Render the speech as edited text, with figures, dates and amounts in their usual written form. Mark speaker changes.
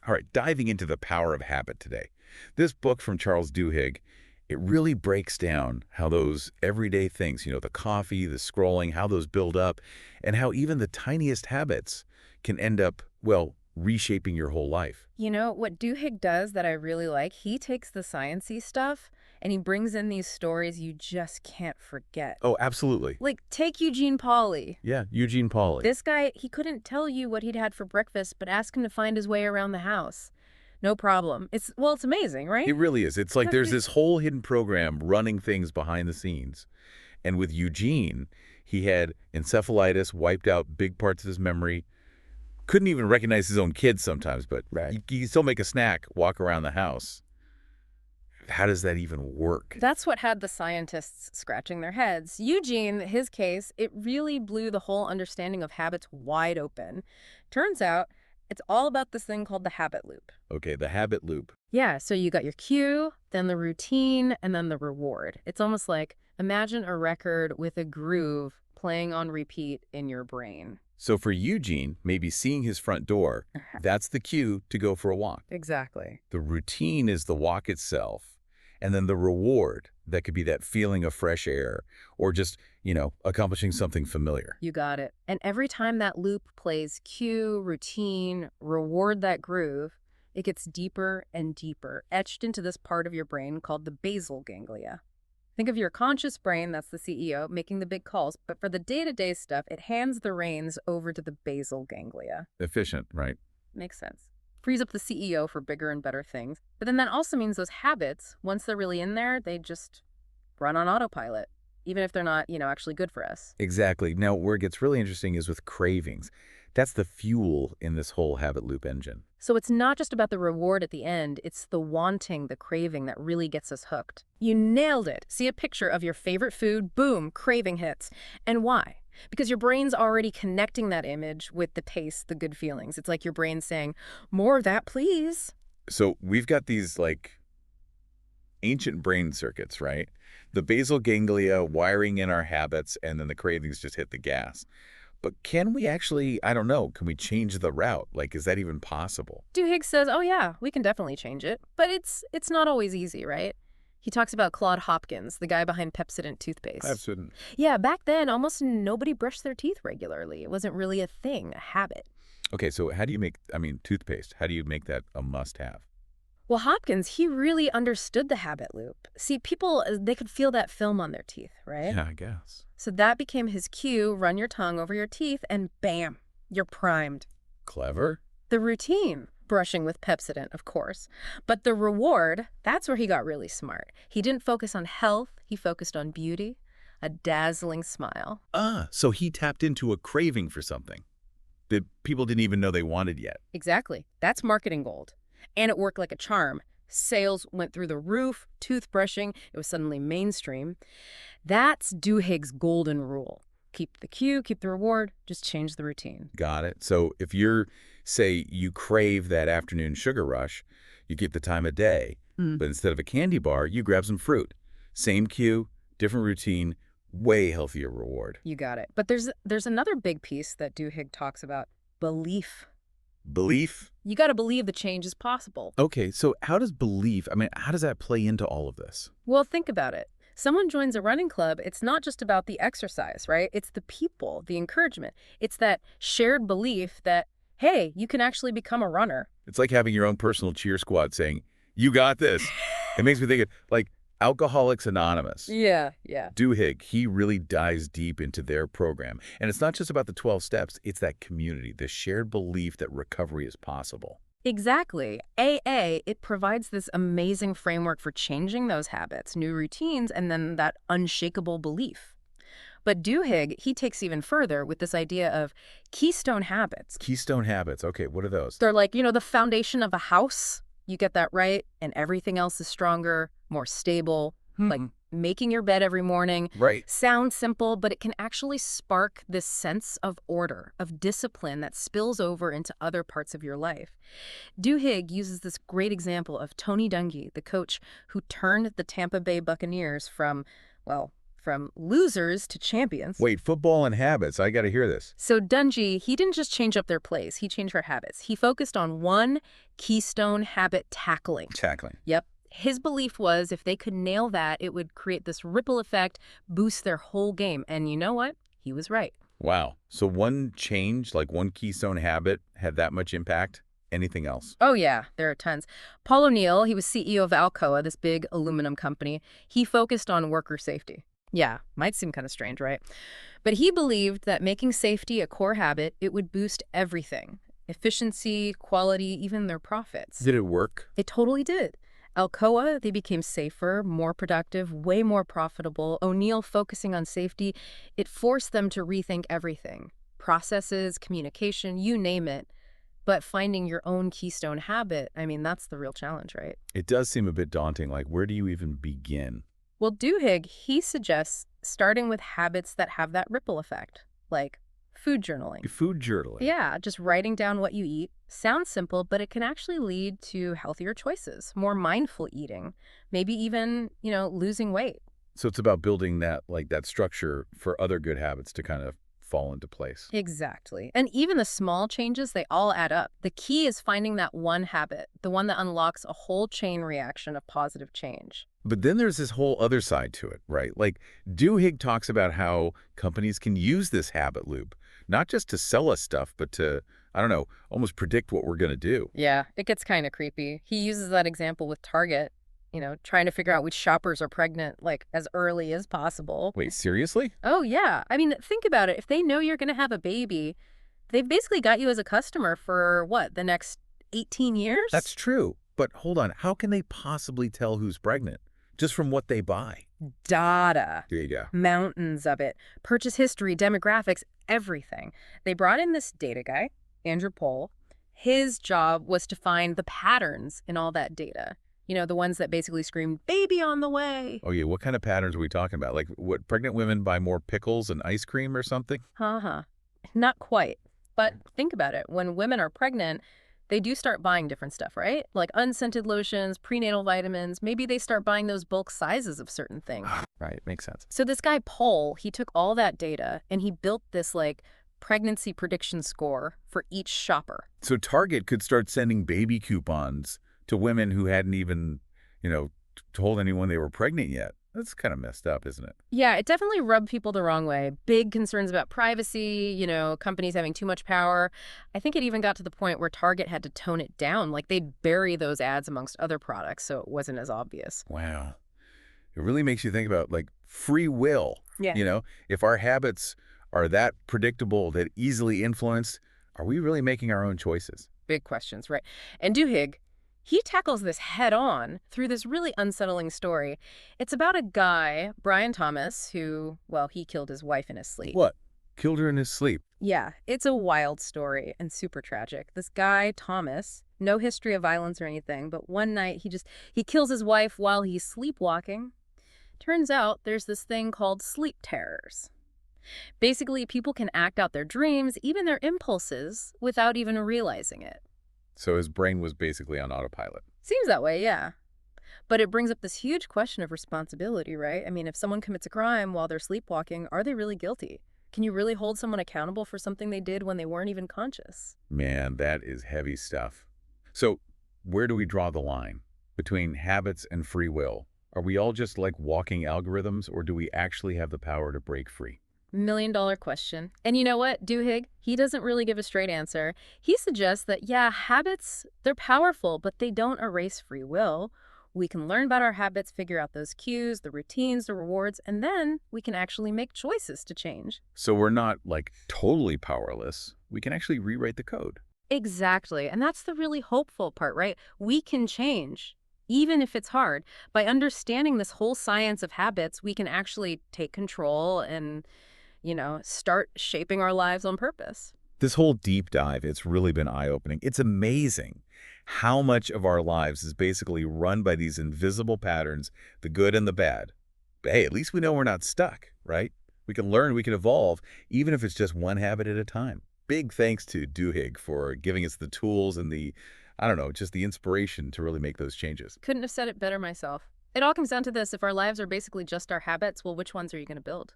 Speaker 1: All right, diving into the power of habit today. This book from Charles Duhigg, it really breaks down how those everyday things, the coffee, the scrolling, how those build up, and how even the tiniest habits can end up, well, reshaping your whole life.
Speaker 2: You know, what Duhigg does that I really like, he takes the sciencey stuff and he brings in these stories you just can't forget.
Speaker 1: Oh, absolutely.
Speaker 2: Like, take Eugene Pauly.
Speaker 1: Yeah, Eugene Pauly.
Speaker 2: This guy, he couldn't tell you what he'd had for breakfast, but ask him to find his way around the house. No problem. It's amazing, right?
Speaker 1: It really is. It's like there's this whole hidden program running things behind the scenes. And with Eugene, he had encephalitis, wiped out big parts of his memory, couldn't even recognize his own kids sometimes, but
Speaker 2: Right.
Speaker 1: he could still make a snack, walk around the house. How does that even work?
Speaker 2: That's what had the scientists scratching their heads. Eugene, his case, it really blew the whole understanding of habits wide open. Turns out, it's all about this thing called the habit loop.
Speaker 1: Okay, the habit loop.
Speaker 2: Yeah, so you got your cue, then the routine, and then the reward. It's almost like imagine a record with a groove playing on repeat in your brain.
Speaker 1: So for Eugene, maybe seeing his front door, that's the cue to go for a walk.
Speaker 2: Exactly.
Speaker 1: The routine is the walk itself. And then the reward, that could be that feeling of fresh air or just, accomplishing something familiar.
Speaker 2: You got it. And every time that loop plays cue, routine, reward that groove, it gets deeper and deeper, etched into this part of your brain called the basal ganglia. Think of your conscious brain, that's the CEO, making the big calls, but for the day-to-day stuff, it hands the reins over to the basal ganglia.
Speaker 1: Efficient, right?
Speaker 2: Makes sense. Frees up the CEO for bigger and better things. But then that also means those habits, once they're really in there, they just run on autopilot, even if they're not, actually good for us.
Speaker 1: Exactly. Now, where it gets really interesting is with cravings. That's the fuel in this whole habit loop engine.
Speaker 2: So it's not just about the reward at the end, it's the wanting, the craving that really gets us hooked. You nailed it. See a picture of your favorite food, boom, craving hits. And why? Because your brain's already connecting that image with the taste, the good feelings. It's like your brain saying, more of that, please.
Speaker 1: So we've got these ancient brain circuits, right? The basal ganglia wiring in our habits, and then the cravings just hit the gas. But can we actually, I don't know, can we change the route? Is that even possible?
Speaker 2: Duhigg says, oh yeah, we can definitely change it. But it's not always easy, right? He talks about Claude Hopkins, the guy behind Pepsodent toothpaste.
Speaker 1: Absolutely.
Speaker 2: Yeah, back then, almost nobody brushed their teeth regularly. It wasn't really a thing, a habit.
Speaker 1: Okay, so how do you make, toothpaste, how do you make that a must-have?
Speaker 2: Well, Hopkins, he really understood the habit loop. See, people, they could feel that film on their teeth, right?
Speaker 1: Yeah, I guess.
Speaker 2: So that became his cue, run your tongue over your teeth, and bam, you're primed.
Speaker 1: Clever.
Speaker 2: The routine, brushing with Pepsodent, of course. But the reward, that's where he got really smart. He didn't focus on health, he focused on beauty, a dazzling smile.
Speaker 1: So he tapped into a craving for something that people didn't even know they wanted yet.
Speaker 2: Exactly. That's marketing gold. And it worked like a charm. Sales went through the roof, toothbrushing, it was suddenly mainstream. That's Duhigg's golden rule. Keep the cue, keep the reward, just change the routine.
Speaker 1: Got it. So if say you crave that afternoon sugar rush, you keep the time of day. But instead of a candy bar, you grab some fruit. Same cue, different routine, way healthier reward.
Speaker 2: You got it. But there's another big piece that Duhigg talks about, belief.
Speaker 1: Belief?
Speaker 2: You got to believe the change is possible.
Speaker 1: Okay, so how does belief, how does that play into all of this?
Speaker 2: Well, think about it. Someone joins a running club, it's not just about the exercise, right? It's the people, the encouragement. It's that shared belief that, hey, you can actually become a runner.
Speaker 1: It's like having your own personal cheer squad saying, you got this. It makes me think of, Alcoholics Anonymous.
Speaker 2: Yeah.
Speaker 1: Duhigg, he really dives deep into their program. And it's not just about the 12 steps, it's that community, the shared belief that recovery is possible.
Speaker 2: Exactly. AA, it provides this amazing framework for changing those habits, new routines, and then that unshakable belief. But Duhigg, he takes even further with this idea of keystone habits.
Speaker 1: Keystone habits. Okay, what are those?
Speaker 2: They're like, the foundation of a house. You get that right, and everything else is stronger, more stable, like making your bed every morning.
Speaker 1: Right.
Speaker 2: Sounds simple, but it can actually spark this sense of order, of discipline that spills over into other parts of your life. Duhigg uses this great example of Tony Dungy, the coach who turned the Tampa Bay Buccaneers from from losers to champions.
Speaker 1: Wait, football and habits. I got to hear this.
Speaker 2: So Dungy, he didn't just change up their plays, he changed their habits. He focused on one keystone habit: tackling.
Speaker 1: Tackling.
Speaker 2: Yep. His belief was if they could nail that, it would create this ripple effect, boost their whole game. And you know what? He was right.
Speaker 1: Wow. So one change, like one keystone habit, had that much impact? Anything else?
Speaker 2: Oh, yeah, there are tons. Paul O'Neill, he was CEO of Alcoa, this big aluminum company. He focused on worker safety. Yeah, might seem kind of strange, right? But he believed that making safety a core habit, it would boost everything. Efficiency, quality, even their profits.
Speaker 1: Did it work?
Speaker 2: It totally did. Alcoa, they became safer, more productive, way more profitable. O'Neill focusing on safety, it forced them to rethink everything. Processes, communication, you name it. But finding your own keystone habit, I mean, that's the real challenge, right?
Speaker 1: It does seem a bit daunting. Like, where do you even begin?
Speaker 2: Well, Duhigg, he suggests starting with habits that have that ripple effect, like food journaling.
Speaker 1: Food journaling.
Speaker 2: Yeah, just writing down what you eat. Sounds simple, but it can actually lead to healthier choices, more mindful eating, maybe even, losing weight.
Speaker 1: So it's about building that, like that structure for other good habits to kind of fall into place.
Speaker 2: Exactly. And even the small changes, they all add up. The key is finding that one habit, the one that unlocks a whole chain reaction of positive change.
Speaker 1: But then there's this whole other side to it, right? Like Duhigg talks about how companies can use this habit loop, not just to sell us stuff, but to, I don't know, almost predict what we're going to do.
Speaker 2: Yeah, it gets kind of creepy. He uses that example with Target, trying to figure out which shoppers are pregnant, like, as early as possible.
Speaker 1: Wait, seriously?
Speaker 2: Oh, yeah. I mean, think about it. If they know you're going to have a baby, they've basically got you as a customer for, what, the next 18 years?
Speaker 1: That's true. But hold on, how can they possibly tell who's pregnant? Just from what they buy.
Speaker 2: Data.
Speaker 1: There you go.
Speaker 2: Mountains of it. Purchase history, demographics, everything. They brought in this data guy, Andrew Pohl. His job was to find the patterns in all that data. The ones that basically scream, baby on the way.
Speaker 1: Oh, yeah. What kind of patterns are we talking about? Like, what, pregnant women buy more pickles and ice cream or something?
Speaker 2: Not quite. But think about it. When women are pregnant, they do start buying different stuff, right? Like unscented lotions, prenatal vitamins. Maybe they start buying those bulk sizes of certain things.
Speaker 1: Right. Makes sense.
Speaker 2: So this guy, Paul, he took all that data and he built this, pregnancy prediction score for each shopper.
Speaker 1: So Target could start sending baby coupons to women who hadn't even, told anyone they were pregnant yet. That's kind of messed up, isn't it?
Speaker 2: Yeah, it definitely rubbed people the wrong way. Big concerns about privacy, companies having too much power. I think it even got to the point where Target had to tone it down. Like, they'd bury those ads amongst other products so it wasn't as obvious.
Speaker 1: Wow. It really makes you think about, free will.
Speaker 2: Yeah.
Speaker 1: If our habits are that predictable, that easily influenced, are we really making our own choices?
Speaker 2: Big questions, right? And Duhigg, he tackles this head on through this really unsettling story. It's about a guy, Brian Thomas, who, he killed his wife in his sleep.
Speaker 1: What? Killed her in his sleep?
Speaker 2: Yeah, it's a wild story and super tragic. This guy, Thomas, no history of violence or anything, but one night he kills his wife while he's sleepwalking. Turns out there's this thing called sleep terrors. Basically, people can act out their dreams, even their impulses, without even realizing it.
Speaker 1: So his brain was basically on autopilot.
Speaker 2: Seems that way, yeah. But it brings up this huge question of responsibility, right? I mean, if someone commits a crime while they're sleepwalking, are they really guilty? Can you really hold someone accountable for something they did when they weren't even conscious?
Speaker 1: Man, that is heavy stuff. So where do we draw the line between habits and free will? Are we all just like walking algorithms, or do we actually have the power to break free?
Speaker 2: $1 million question. And you know what, Duhigg? He doesn't really give a straight answer. He suggests that, yeah, habits, they're powerful, but they don't erase free will. We can learn about our habits, figure out those cues, the routines, the rewards, and then we can actually make choices to change.
Speaker 1: So we're not, totally powerless. We can actually rewrite the code.
Speaker 2: Exactly. And that's the really hopeful part, right? We can change, even if it's hard. By understanding this whole science of habits, we can actually take control and start shaping our lives on purpose.
Speaker 1: This whole deep dive, it's really been eye-opening. It's amazing how much of our lives is basically run by these invisible patterns, the good and the bad. But hey, at least we know we're not stuck, right? We can learn, we can evolve, even if it's just one habit at a time. Big thanks to Duhigg for giving us the tools and just the inspiration to really make those changes.
Speaker 2: Couldn't have said it better myself. It all comes down to this. If our lives are basically just our habits, well, which ones are you going to build?